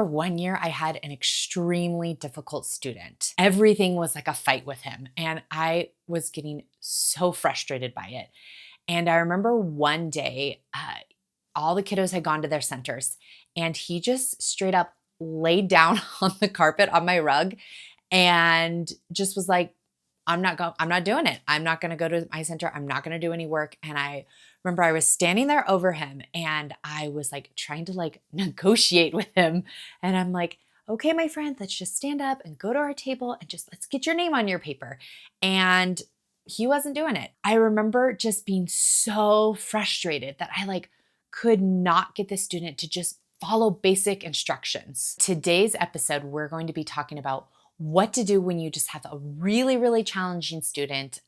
remember one year I had an extremely difficult student. Everything was like a fight with him, and I was getting so frustrated by it. And I remember one day, all the kiddos had gone to their centers, and he just straight up laid down on the carpet on my rug and just was like, I'm not doing it. I'm not going to go to my center. I'm not going to do any work. And I remember I was standing there over him and I was like trying to like negotiate with him. And I'm like, okay, my friend, let's just stand up and go to our table and just let's get your name on your paper. And he wasn't doing it. I remember just being so frustrated that I like could not get the student to just follow basic instructions. Today's episode, we're going to be talking about what to do when you just have a really, really challenging student,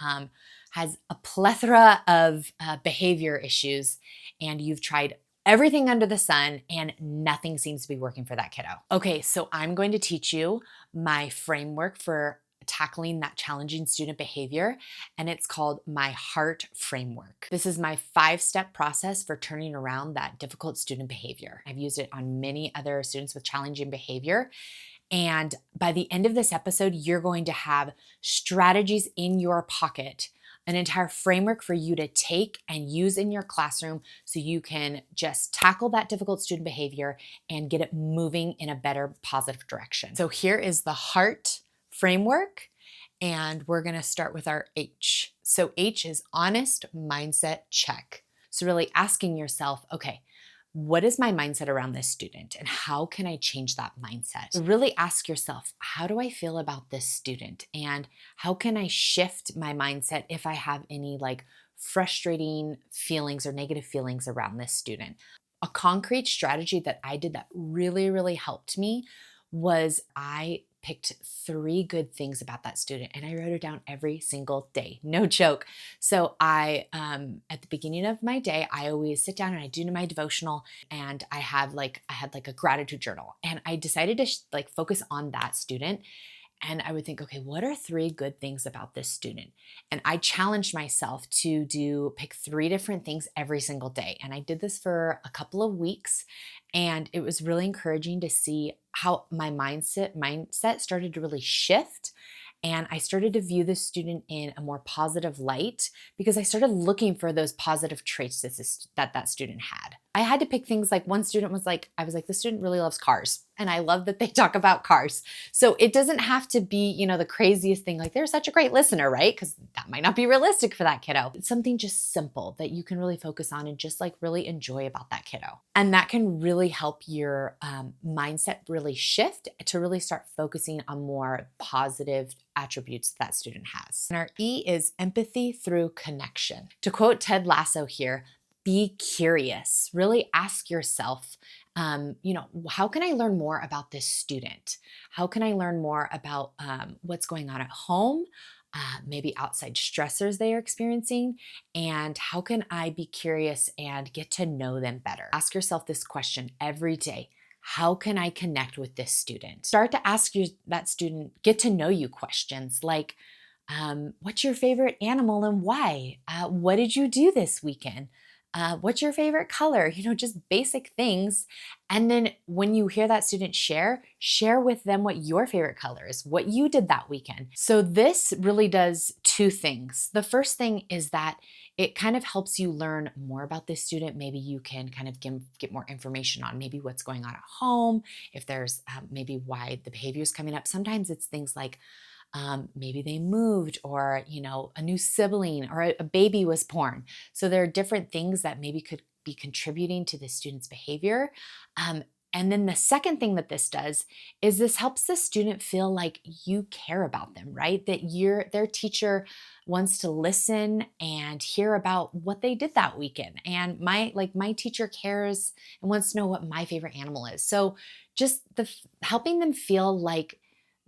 has a plethora of behavior issues, and you've tried everything under the sun and nothing seems to be working for that kiddo. Okay, so I'm going to teach you my framework for tackling that challenging student behavior, and it's called my HEART framework. This is my 5-step process for turning around that difficult student behavior. I've used it on many other students with challenging behavior. And by the end of this episode, you're going to have strategies in your pocket, an entire framework for you to take and use in your classroom so you can just tackle that difficult student behavior and get it moving in a better, positive direction. So here is the HEART framework, and we're going to start with our H. So H is honest mindset check. So really asking yourself, okay, what is my mindset around this student and how can I change that mindset? So really ask yourself, how do I feel about this student and how can I shift my mindset if I have any like frustrating feelings or negative feelings around this student? A concrete strategy that I did that really, really helped me was I picked 3 good things about that student and I wrote it down every single day. No joke. So I, at the beginning of my day, I always sit down and I do my devotional and I had like a gratitude journal and I decided to focus on that student. And I would think, okay, what are 3 good things about this student? And I challenged myself to pick 3 different things every single day. And I did this for a couple of weeks. And it was really encouraging to see how my mindset started to really shift. And I started to view the student in a more positive light because I started looking for those positive traits that student had. I had to pick things like one student was like, I was like, this student really loves cars. And I love that they talk about cars. So it doesn't have to be, the craziest thing, like they're such a great listener, right? Because that might not be realistic for that kiddo. It's something just simple that you can really focus on and just like really enjoy about that kiddo. And that can really help your mindset really shift to really start focusing on more positive attributes that student has. And our E is empathy through connection. To quote Ted Lasso here, be curious. Really ask yourself, how can I learn more about this student? How can I learn more about what's going on at home? Maybe outside stressors they are experiencing, and how can I be curious and get to know them better? Ask yourself this question every day. How can I connect with this student? Start to ask that student get to know you questions like, what's your favorite animal and why? What did you do this weekend? What's your favorite color? Just basic things. And then when you hear that student share with them what your favorite color is, what you did that weekend. So this really does 2 things. The first thing is that it kind of helps you learn more about this student. Maybe you can kind of get more information on maybe what's going on at home, if there's maybe why the behavior is coming up. Sometimes it's things like, maybe they moved or, a new sibling or a baby was born. So there are different things that maybe could be contributing to the student's behavior. And then the second thing that this does is this helps the student feel like you care about them, right? That their teacher wants to listen and hear about what they did that weekend. And my teacher cares and wants to know what my favorite animal is. So just helping them feel like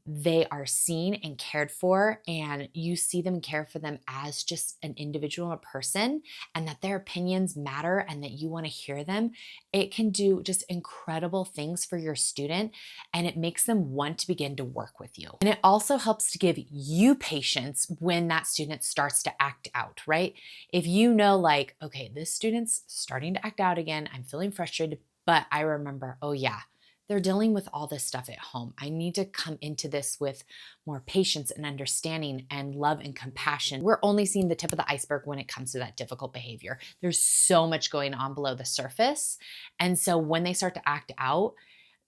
they are seen and cared for, and you see them care for them as just an individual, a person, and that their opinions matter and that you want to hear them, it can do just incredible things for your student, and it makes them want to begin to work with you. And it also helps to give you patience when that student starts to act out, right? If you know, like, okay, this student's starting to act out again, I'm feeling frustrated, but I remember, oh yeah, they're dealing with all this stuff at home. I need to come into this with more patience and understanding and love and compassion. We're only seeing the tip of the iceberg when it comes to that difficult behavior. There's so much going on below the surface. And so when they start to act out,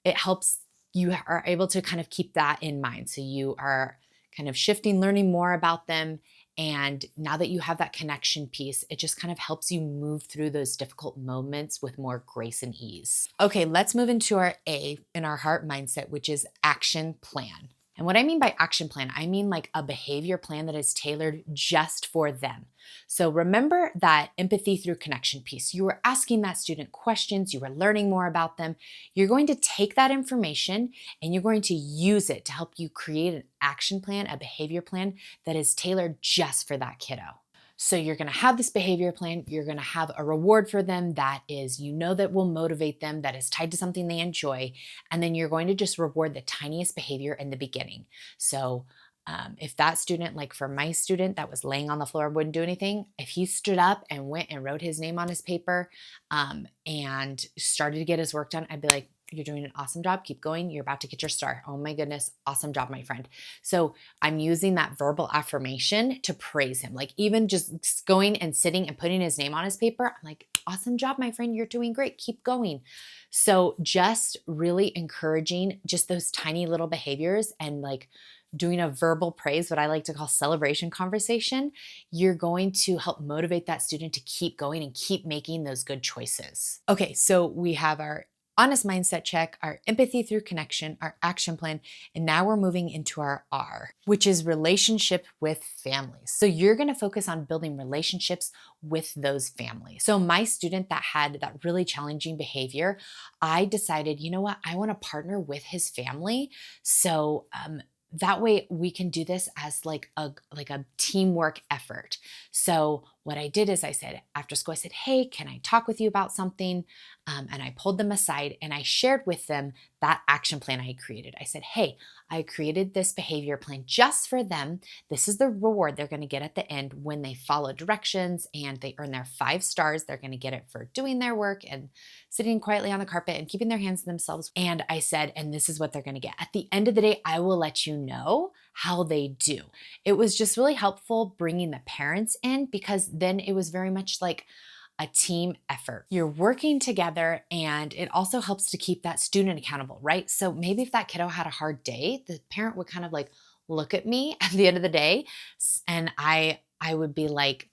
it helps you are able to kind of keep that in mind. So you are kind of shifting, learning more about them. And now that you have that connection piece, it just kind of helps you move through those difficult moments with more grace and ease. Okay, let's move into our A in our heart mindset, which is action plan. And what I mean by action plan, I mean like a behavior plan that is tailored just for them. So remember that empathy through connection piece. You were asking that student questions, you were learning more about them. You're going to take that information and you're going to use it to help you create an action plan, a behavior plan that is tailored just for that kiddo. So you're going to have this behavior plan, you're going to have a reward for them that is, that will motivate them, that is tied to something they enjoy, and then you're going to just reward the tiniest behavior in the beginning. So if that student, like for my student that was laying on the floor, wouldn't do anything, if he stood up and went and wrote his name on his paper and started to get his work done, I'd be like, you're doing an awesome job. Keep going. You're about to get your star. Oh my goodness. Awesome job, my friend. So I'm using that verbal affirmation to praise him. Like even just going and sitting and putting his name on his paper, I'm like, awesome job, my friend. You're doing great. Keep going. So just really encouraging just those tiny little behaviors and like doing a verbal praise, what I like to call celebration conversation, you're going to help motivate that student to keep going and keep making those good choices. Okay, so we have our honest mindset check, our empathy through connection, our action plan, and now we're moving into our R, which is relationship with families. So you're going to focus on building relationships with those families. So my student that had that really challenging behavior, I decided, you know what, I want to partner with his family. So that way we can do this as like a teamwork effort. So what I did is I said, after school, I said, hey, can I talk with you about something? And I pulled them aside and I shared with them that action plan I had created. I said, hey, I created this behavior plan just for them. This is the reward they're going to get at the end when they follow directions and they earn their 5 stars. They're going to get it for doing their work and sitting quietly on the carpet and keeping their hands to themselves. And I said, and this is what they're going to get. At the end of the day, I will let you know how they do. It was just really helpful bringing the parents in because then it was very much like a team effort. You're working together and it also helps to keep that student accountable, right? So maybe if that kiddo had a hard day, the parent would kind of like look at me at the end of the day and I would be like,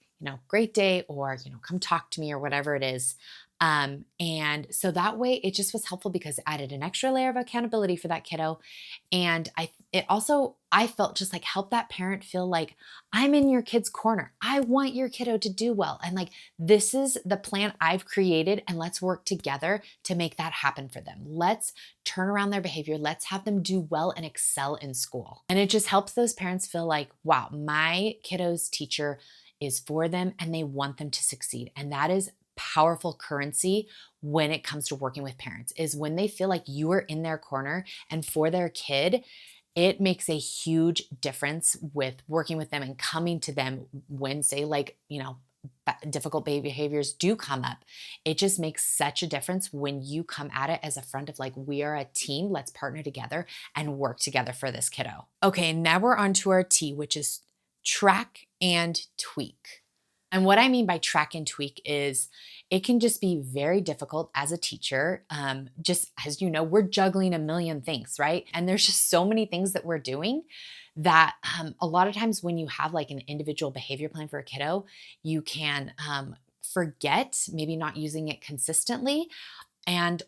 great day, or, come talk to me or whatever it is. And so that way it just was helpful because it added an extra layer of accountability for that kiddo. And I felt just like help that parent feel like I'm in your kid's corner. I want your kiddo to do well. And like, this is the plan I've created and let's work together to make that happen for them. Let's turn around their behavior. Let's have them do well and excel in school. And it just helps those parents feel like, wow, my kiddo's teacher is for them and they want them to succeed. And that is powerful currency when it comes to working with parents, is when they feel like you are in their corner and for their kid. It makes a huge difference with working with them and coming to them when, say, like, difficult behaviors do come up. It just makes such a difference when you come at it as a front of like, we are a team, let's partner together and work together for this kiddo. Okay, now we're on to our T, which is track and tweak. And what I mean by track and tweak is it can just be very difficult as a teacher. Just as you know, we're juggling a million things, right? And there's just so many things that we're doing that a lot of times when you have like an individual behavior plan for a kiddo, you can forget maybe not using it consistently,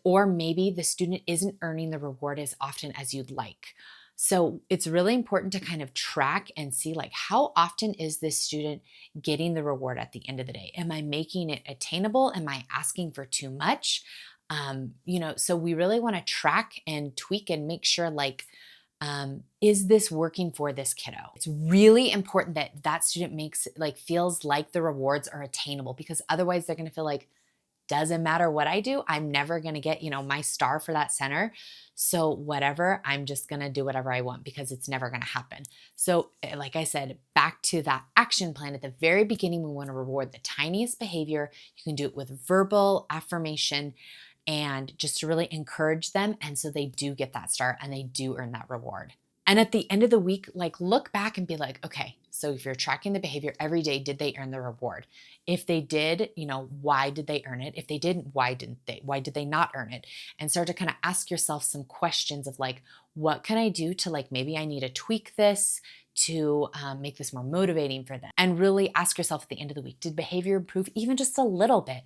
or maybe the student isn't earning the reward as often as you'd like. So it's really important to kind of track and see like, how often is this student getting the reward at the end of the day? Am I making it attainable? Am I asking for too much? So we really want to track and tweak and make sure like, is this working for this kiddo? It's really important that that student feels like the rewards are attainable, because otherwise they're going to feel like, doesn't matter what I do, I'm never going to get, my star for that center. So whatever, I'm just going to do whatever I want because it's never going to happen. So like I said, back to that action plan at the very beginning, we want to reward the tiniest behavior. You can do it with verbal affirmation and just to really encourage them. And so they do get that star and they do earn that reward. And at the end of the week, like look back and be like, okay, so if you're tracking the behavior every day, did they earn the reward? If they did, why did they earn it? If they didn't, why didn't they? Why did they not earn it? And start to kind of ask yourself some questions of like, what can I do to like, maybe I need to tweak this to make this more motivating for them. And really ask yourself at the end of the week, did behavior improve even just a little bit?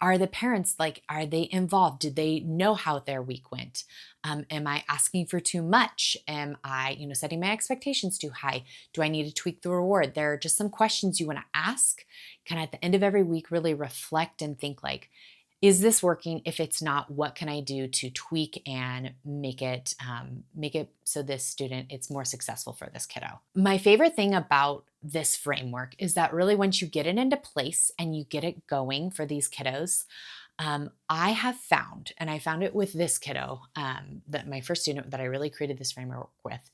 Are the parents are they involved? Did they know how their week went? Am I asking for too much? Am I, setting my expectations too high? Do I need to tweak the reward? There are just some questions you want to ask. Kind of at the end of every week, really reflect and think like, is this working? If it's not, what can I do to tweak and make it so this student, it's more successful for this kiddo? My favorite thing about this framework is that really once you get it into place and you get it going for these kiddos, I have found, and I found it with this kiddo, that my first student that I really created this framework with,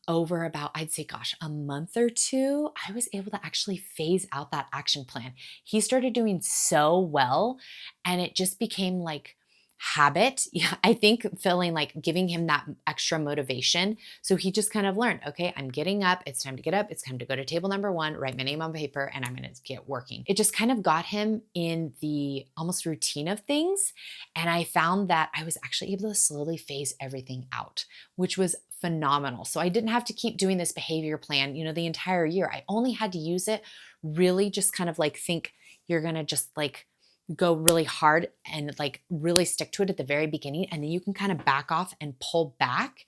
over about, I'd say, a month or two, I was able to actually phase out that action plan. He started doing so well, and it just became like habit. Yeah, I think feeling like giving him that extra motivation. So he just kind of learned, okay, I'm getting up. It's time to get up. It's time to go to table number 1, write my name on paper, and I'm going to get working. It just kind of got him in the almost routine of things. And I found that I was actually able to slowly phase everything out, which was phenomenal. So I didn't have to keep doing this behavior plan, the entire year. I only had to use it really just kind of like think you're going to just like go really hard and like really stick to it at the very beginning. And then you can kind of back off and pull back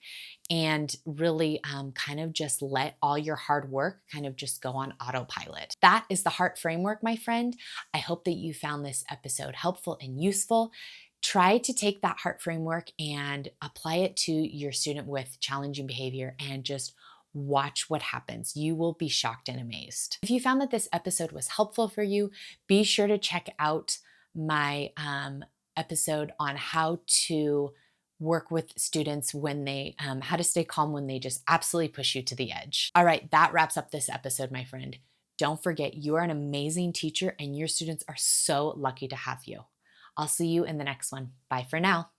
and really kind of just let all your hard work kind of just go on autopilot. That is the HEART framework, my friend. I hope that you found this episode helpful and useful. Try to take that HEART framework and apply it to your student with challenging behavior and just watch what happens. You will be shocked and amazed. If you found that this episode was helpful for you, be sure to check out my episode on how to work with students when they, how to stay calm when they just absolutely push you to the edge. All right, that wraps up this episode, my friend. Don't forget, you are an amazing teacher and your students are so lucky to have you. I'll see you in the next one. Bye for now.